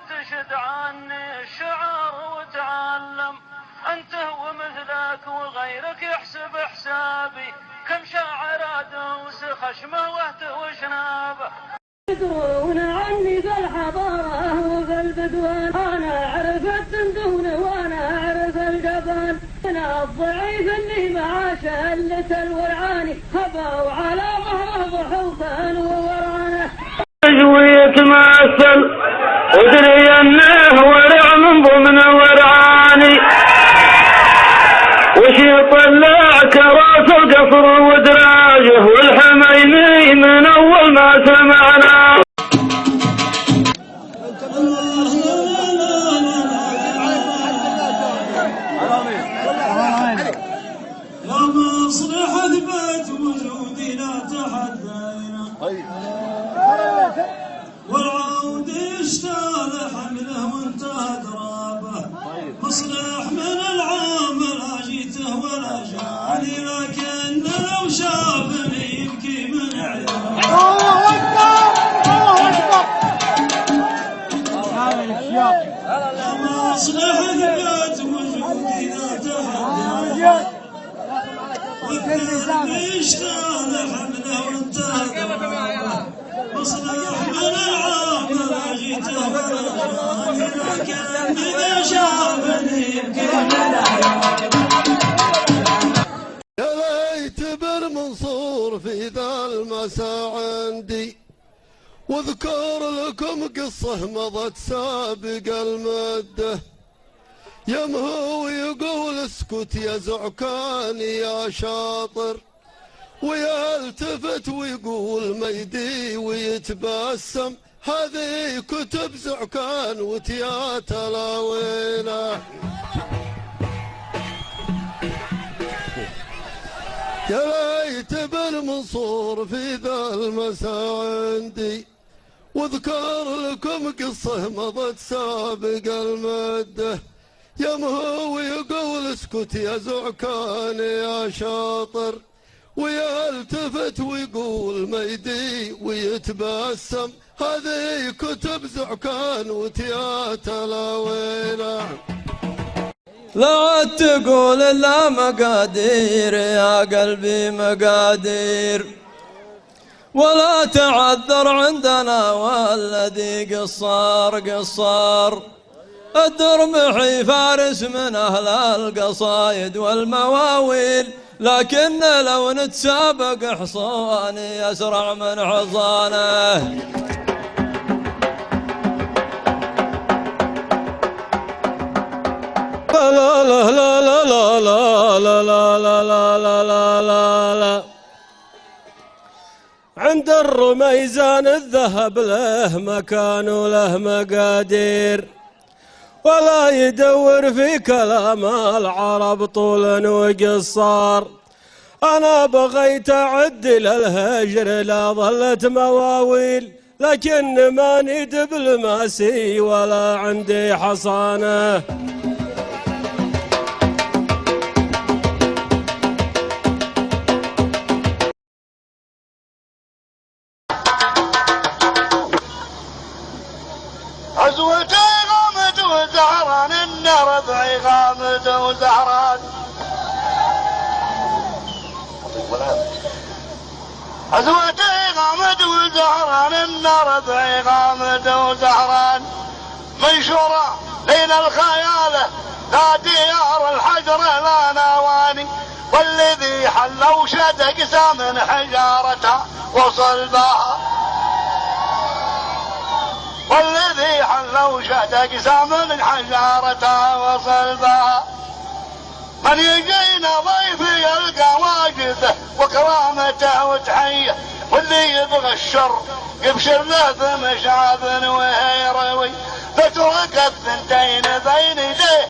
تشد عني الشعر وتعلم، أنت ومثلك وغيرك يحسب حسابي، كم شاعر أدوس خشمه وشنابه. يدرون عني في الحضارة وفي البدوان، أنا أعرف الدندون وأنا أعرف الجبان، أنا الضعيف اللي مع شلة الورعاني هبوا على ظهره ضحوكا وورانه. تجويك مثل ودري انه ورع من ضمن ورعاني، وش يطلع كراس القصر ودراجه والحميمي من اول ما سمعنا. يا مصلح اثبت وجودي لا تحدينا، والعود اشتال حمله وانتهى درابه، مصلح من العام لا جيته ولا جاني، لكن لو شافني يبكي من عيونه. الله اكبر الله اكبر. يا مصلح اثبت وجودي لا تحدينا، اشتال حمله وانتهى درابه، مصلح من العام لا جيته ولا جاني، لكن إذا شافني يبكي من عيونه. يا ليت بن منصور في ذا المساء عندي، واذكر لكم قصة مضت سابق المده، يمهو يقول اسكت يا زعكان يا شاطر، ويلتفت ويقول ميدي ويتبسم، هذه كتب زعكان وتيا تلاوينه. يا ليت بن منصور في ذا المساء عندي، واذكر لكم قصة مضت سابق المده، يمهو يقول اسكت يا زعكان يا شاطر، ويلتفت ويقول ميدي ويتبسم، هذه كتب زعكان وتيا تلاوينه. لا تقول لا مقادير يا قلبي مقادير، ولا تعذر عندنا والذي قصار قصار، الدرمحي فارس من أهل القصايد والمواويل، لكن لو نتسابق حصاني أسرع من حصانه. لا لا لا لا لا لا لا لا لا لا لا لا لا. عند الرميزان الذهب له مكان وله مقادير، ولا يدور في كلام العرب طول وقصار، أنا بغيت أعدل الهجر لا ظلت مواويل، لكن ما ندب الماسي ولا عندي حصانه. عزوتي غامد وزهران، إن ربعي غامد وزهران، عزوتي غامد وزهران، إن ربعي غامد وزهران، منشورة بين الخيالة لا ديار الحجر لا نواني، والذي حل وشد قسى من حجارتها وصل بها، والذي حل وشد قسى من حجارتها وصل بها، من يجينا ضيف يلقى واجبه وكرامته وتحيه، واللي يبغى الشر يبشر له بمشعب ويروي، فترك الثنتين بين يديه.